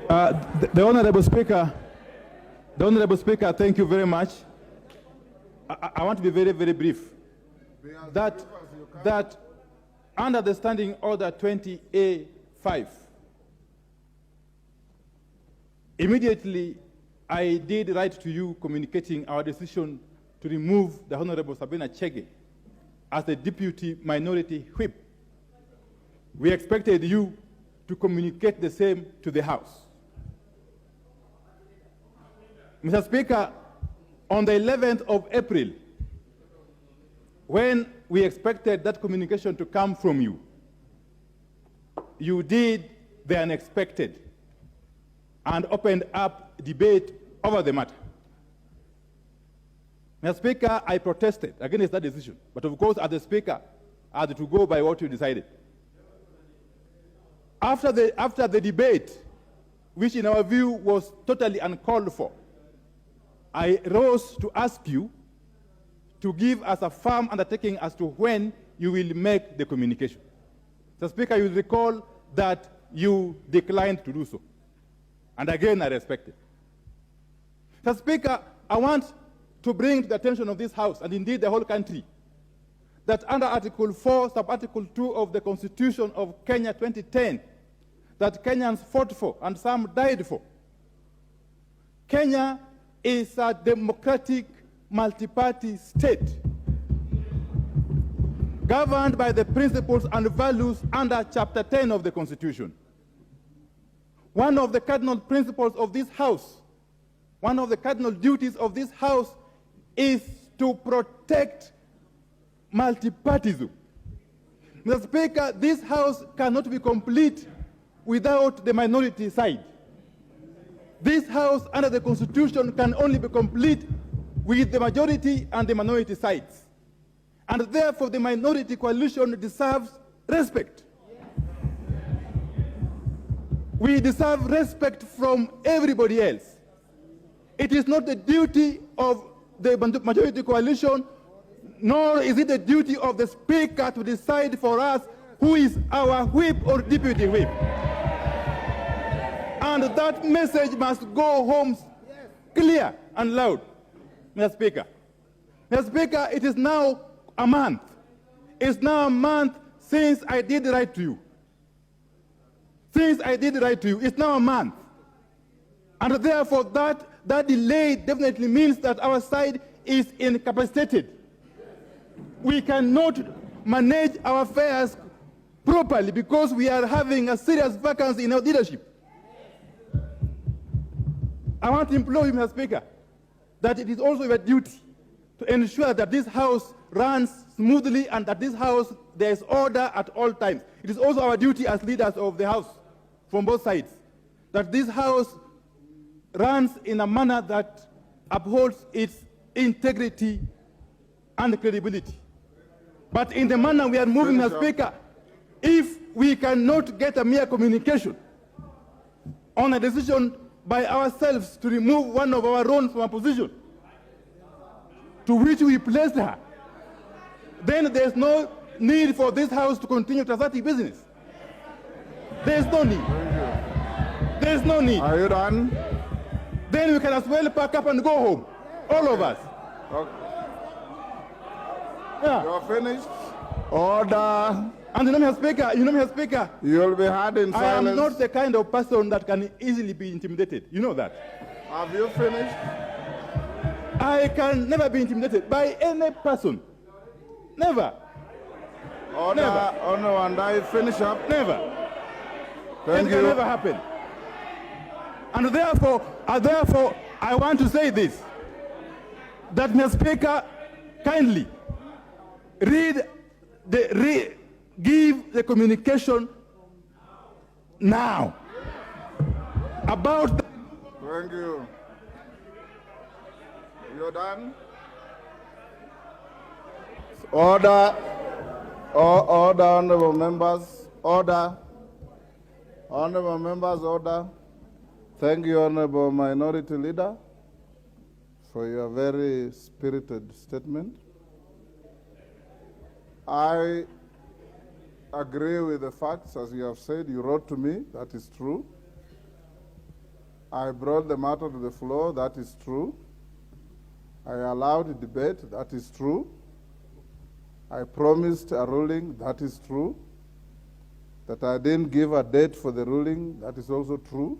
The Honorable Speaker, thank you very much. I want to be very, very brief. That under the Standing Order 20A5, immediately I did write to you communicating our decision to remove the Honorable Sabina Chege as the Deputy Minority Whip. We expected you to communicate the same to the House. Mr. Speaker, on the 11th of April, when we expected that communication to come from you, you did the unexpected and opened up debate over the matter. Mr. Speaker, I protested against that decision, but of course, as the Speaker, I had to go by what you decided. After the debate, which in our view was totally uncalled for, I rose to ask you to give us a firm undertaking as to when you will make the communication. Mr. Speaker, you will recall that you declined to do so. And again, I respect it. Mr. Speaker, I want to bring to the attention of this House, and indeed the whole country, that under Article 4, Sub-Article 2 of the Constitution of Kenya 2010, that Kenyans fought for and some died for, Kenya is a democratic multi-party state governed by the principles and values under Chapter 10 of the Constitution. One of the cardinal principles of this House, one of the cardinal duties of this House is to protect multipartyism. Mr. Speaker, this House cannot be complete without the minority side. This House, under the Constitution, can only be complete with the majority and the minority sides. And therefore, the minority coalition deserves respect. We deserve respect from everybody else. It is not the duty of the majority coalition, nor is it the duty of the Speaker to decide for us who is our whip or deputy whip. And that message must go home clear and loud, Mr. Speaker. Mr. Speaker, it is now a month. It's now a month since I did write to you. Since I did write to you, it's now a month. And therefore, that delay definitely means that our side is incapacitated. We cannot manage our affairs properly because we are having a serious vacancy in our leadership. I want to implore you, Mr. Speaker, that it is also your duty to ensure that this House runs smoothly and that this House, there is order at all times. It is also our duty as leaders of the House, from both sides, that this House runs in a manner that upholds its integrity and credibility. But in the manner we are moving, Mr. Speaker, if we cannot get a mere communication on a decision by ourselves to remove one of our own from a position to which we placed her, then there's no need for this House to continue transacting business. There's no need. There's no need. Are you done? Then we can as well pack up and go home, all of us. Okay. Yeah. You're finished. Order. And Mr. Speaker, You'll be heard in silence. I am not the kind of person that can easily be intimidated. You know that. Have you finished? I can never be intimidated by any person. Never. Order. Never. Oh no, Wandayi, finish up. Never. Thank it you. can never happen. And therefore, I want to say this, that Mr. Speaker, kindly give the communication now about. Thank you. You're done? Order. Order, honorable members. Order. Honorable members, order. Thank you, Honorable Minority Leader, for your very spirited statement. I agree with the facts, as you have said. You wrote to me, that is true. I brought the matter to the floor, that is true. I allowed a debate, that is true. I promised a ruling, that is true. That I didn't give a date for the ruling, that is also true.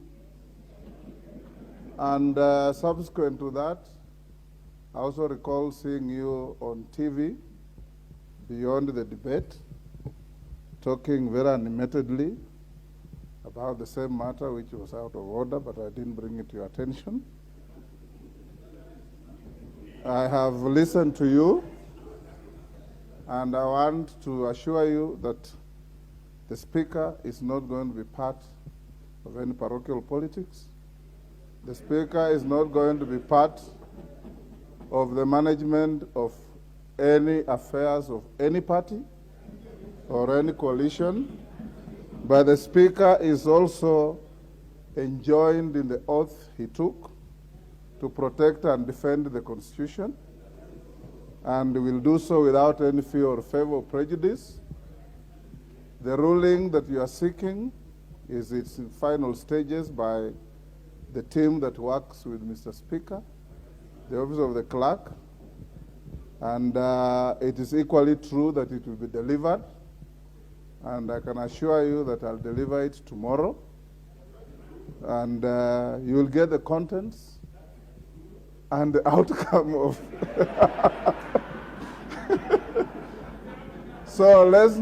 And subsequent to that, I also recall seeing you on TV, beyond the debate, talking very animatedly about the same matter which was out of order, but I didn't bring it to your attention. I have listened to you, and I want to assure you that the Speaker is not going to be part of any parochial politics. The Speaker is not going to be part of the management of any affairs of any party or any coalition, but the Speaker is also enjoined in the oath he took to protect and defend the Constitution, and will do so without any fear or favor or prejudice. The ruling that you are seeking is its final stages by the team that works with Mr. Speaker, the Office of the Clerk, and it is equally true that it will be delivered, and I can assure you that I'll deliver it tomorrow, and you will get the contents and the outcome of So let's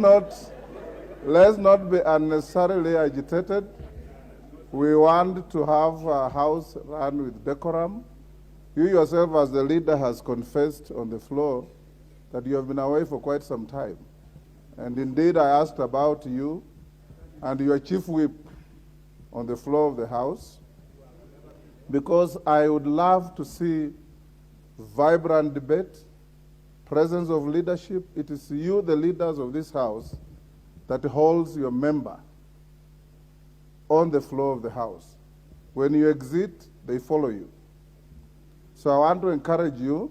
not be unnecessarily agitated. We want to have a house run with decorum. You yourself, as the leader, has confessed on the floor that you have been away for quite some time. And indeed, I asked about you and your chief whip on the floor of the House, because I would love to see vibrant debate, presence of leadership. It is you, the leaders of this House, that holds your member on the floor of the House. When you exit, they follow you. So I want to encourage you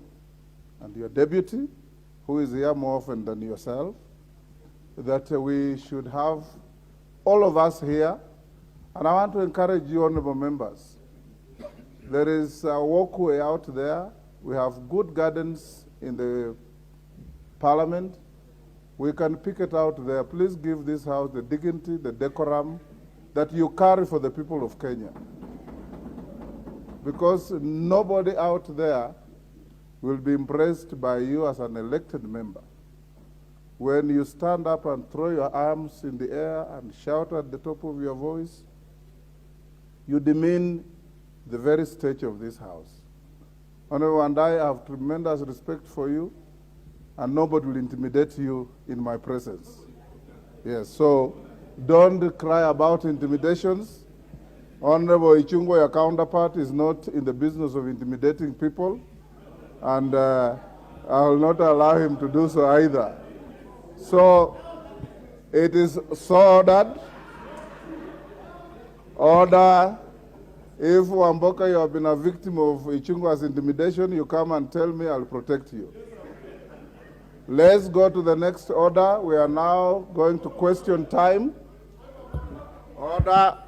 and your deputy, who is here more often than yourself, that we should have all of us here. And I want to encourage you, honorable members. There is a walkway out there. We have good gardens in the Parliament. We can pick it out there. Please give this House the dignity, the decorum that you carry for the people of Kenya. Because nobody out there will be impressed by you as an elected member. When you stand up and throw your arms in the air and shout at the top of your voice, you demean the very stage of this House. Honorable Wandayi, I have tremendous respect for you, and nobody will intimidate you in my presence. Yes, so don't cry about intimidations. Honorable Ichungwa, your counterpart, is not in the business of intimidating people, and I will not allow him to do so either. So it is so ordered. Order. If Wamboka, you have been a victim of Ichungwa's intimidation, you come and tell me, I'll protect you. Let's go to the next order. We are now going to question time. Order.